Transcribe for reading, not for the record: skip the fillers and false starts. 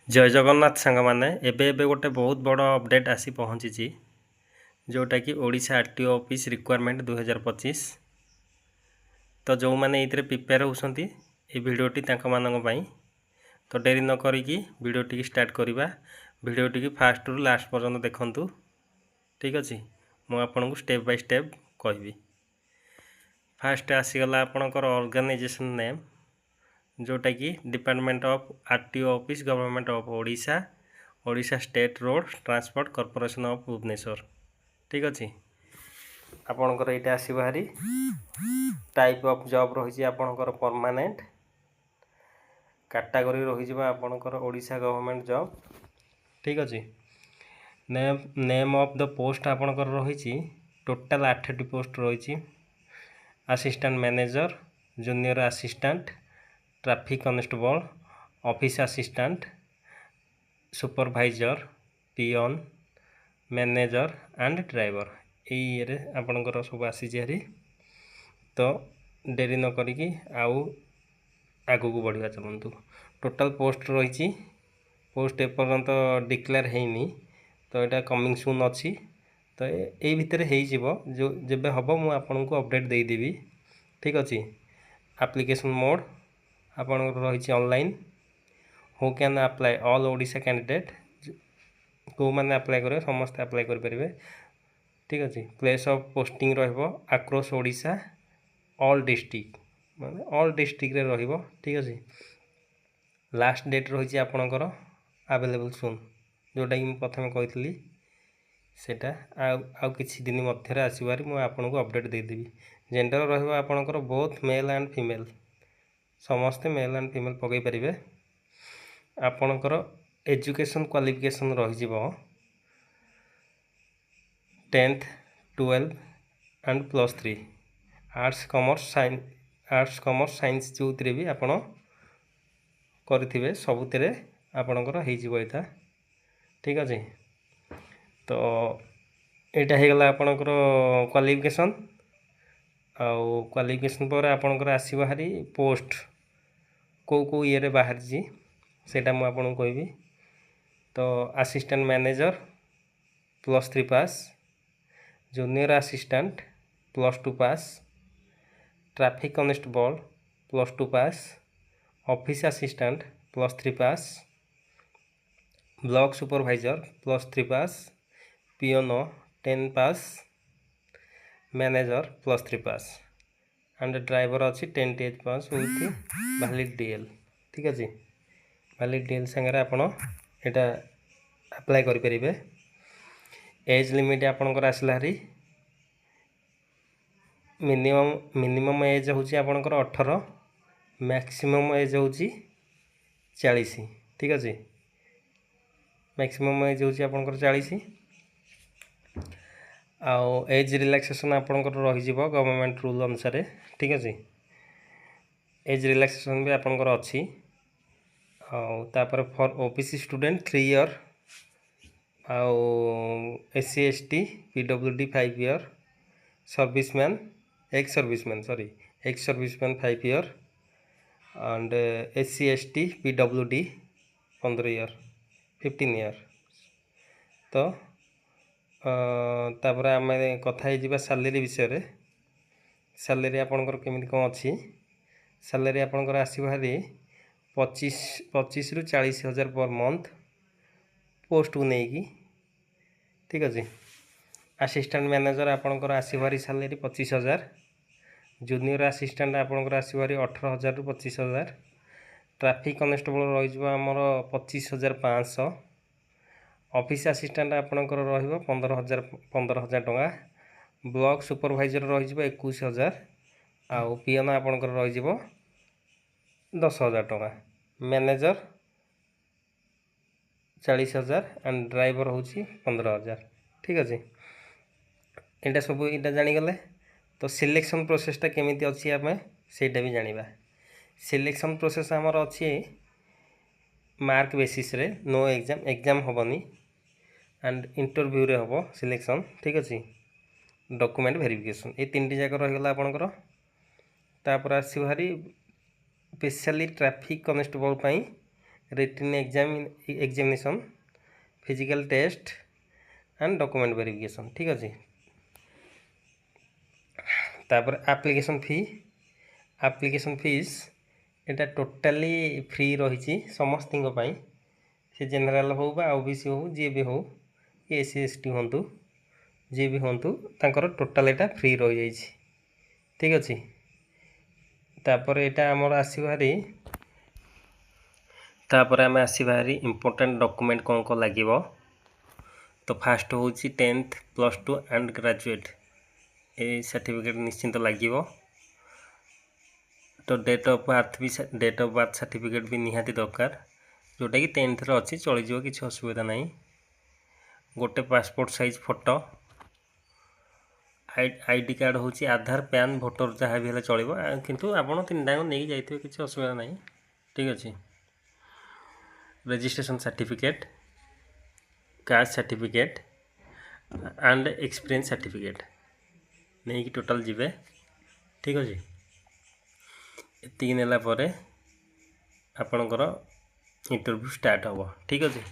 जय जगन्नाथ सांग मैंने एबे एबे गोटे बहुत बड़ अपडेट आसी पहुँची जोटा कि ओडिशा आरटीओ ऑफिस रिक्वायरमेंट 2025। तो जो मैंने ये प्रिपेयर होती ये भिडटी तो डेरी न करिकी भिडटी स्टार्ट करवा। भिडटी फास्ट रु लास्ट पर्यंत देखु। ठीक अच्छे मुझे आपन को स्टेप बाय स्टेप कहबी। फास्ट आसीगला आपणकर ऑर्गेनाइजेशन नेम जोटा कि department of RTO office government of Odisha Odisha state road transport corporation of Bhubaneswar. ठीक अच्छे आपणकर ये आसो भारी टाइप ऑफ जॉब रही आपणकर परमानेंट कैटेगरी रही आपणकर ओडिशा गवर्नमेंट जॉब। ठीक अच्छे नेम ऑफ द पोस्ट आपणकर रही टोटाल 8टी पोस्ट रही। Assistant manager junior assistant traffic constable office assistant supervisor peon manager and driver ये आपणकर सब आसी। तो डेरी न करिकी आगू को बढ़िया चलतु। टोटाल पोस्ट रही पोस्ट एपर्यंत डिक्लेयर होनी तो यहाँ कमिंग सून अच्छी। तो ये भितर जो जब हम मुझे आपन को अपडेट देदेवी। ठीक अच्छे एप्लिकेशन मोड आपन रही online who can apply all Odisha candidate को मैंने अप्लाई करेंगे समस्त अप्लाई करेंगे। ठीक अच्छे place of posting across Odisha all district माने ऑल डिस्ट्रिक्ट रे। ठीक अच्छे लास्ट डेट रही आपणकर अवेलेबल सून जोटा कि प्रथम कही सेटा आउ किछि दिन मध्य आसबार मुझे आपन को अपडेट देदेवी। जेंडर रहा आपणकर बोथ मेल एंड फीमेल समस्ते मेल एंड फीमेल पकई पारे। आपणकर एजुकेशन क्वालिफिकेशन रही 10th 12 and +3 arts commerce science जो भी आपण करेंगे सबुतिर आपणकर होता। ठीक अच्छे तो यहाँ होगला आपणकर क्वालिफिकेशन आउ क्वालिफिकेशन पर आपणकर आसो हारी पोस्ट को ये बाहर सेटा मुझे आपन को कहबी। तो assistant manager +3 pass junior assistant +2 pass traffic constable +2 pass office assistant +3 pass block supervisor +3 pass piano 10 pass manager +3 pass and driver अच्छी 10 th pass with valid DL. ठीक अच्छे वैलिड डीएल सागर आप अप्लाई करेंगे। एज लिमिट आपणकर आसला हारी minimum age हूँ आपणकर 18 मैक्सिमम एज हूँ 40। ठीक अच्छे मैक्सिमम एज हूँ आपणकर 40 आउ एज रिलैक्सेशन आपणकर रही गवर्नमेंट रूल अनुसार। ठीक अच्छे एज रिलैक्सेशन भी आपणकर अच्छी फॉर ओबीसी स्टूडेंट 3 ईयर आउ SC ST PWD 5 year serviceman ex serviceman 5 year and SC ST PWD 15 year 15 year. तो तापर आम कथा सैलरी विषय सैलरी आपणकर केमिति कौन अच्छी सैलरी आपणकर आसो हारी 25 रु 40 हज़ार पर मंथ पोस्ट को लेकिन। ठीक अच्छे असिस्टेंट मैनेजर आपणकर आसो हारी सैलरी 25,000 जूनियर असिस्टेंट आपणकर आसो हारी 18,000 रु 25,000 ट्रैफिक कॉन्स्टेबल रही आमर 25,500 ऑफिस असिस्टेंट आपणकर रही 15,000 टंका ब्लॉक सुपरवाइजर रही 21,000 आउ पियन आपणकर रही 10,000 टंका मैनेजर 40,000 एंड ड्राइवर हूँ 15,000। ठीक अच्छे यहाँ सब यहाँ जानीगले। तो सिलेक्शन प्रोसेसटा केमिति अच्छी आम सेटा भी जानिबा। सिलेक्शन प्रोसेस आमर अच्छी मार्क बेसिस रे नो एग्जाम हेनी एंड इंटरव्यू रे हम सिलेक्शन। ठीक अच्छे डॉक्यूमेंट वेरिफिकेशन ये 3टी जाक रहीगला आपणकर। तापर आसो हारी specially traffic constable written examination physical test and document verification ठीक अच्छे। तापर एप्लिकेशन फीस एटा टोटाली फ्री रही समस्त से जेनराल हो ओबीसी हो जी भी हो एससी एसटी हूँ जी भी हूँ तांकर टोटाल एटा फ्री रही जाइए ठीक अच्छे। तापर एटा आमर आसबारी तापर आम आसबारी इम्पोर्टेंट डॉक्यूमेंट कौन कौन लगे। तो फास्ट हूँ 10th +2 एंड ग्रेजुएट ये सर्टिफिकेट निश्चिंत लगे। तो डेट ऑफ बर्थ सर्टिफिकेट भी निहाती दरकार जोटा कि 10th अच्छी चलीज किसी असुविधा ना। गोटे passport size photo ID card हूँ आधार पैन भोटर जहाँ भी चलो किंतु आपड़ 3टा नहीं जाइए किसी असुविधा ना ठीक अच्छे। Registration certificate caste certificate and experience certificate नहीं कि टोटाल जीवे ठीक अच्छे। एतिक नेला परे आपणकर इंटरव्यू स्टार्ट हम ठीक अच्छे।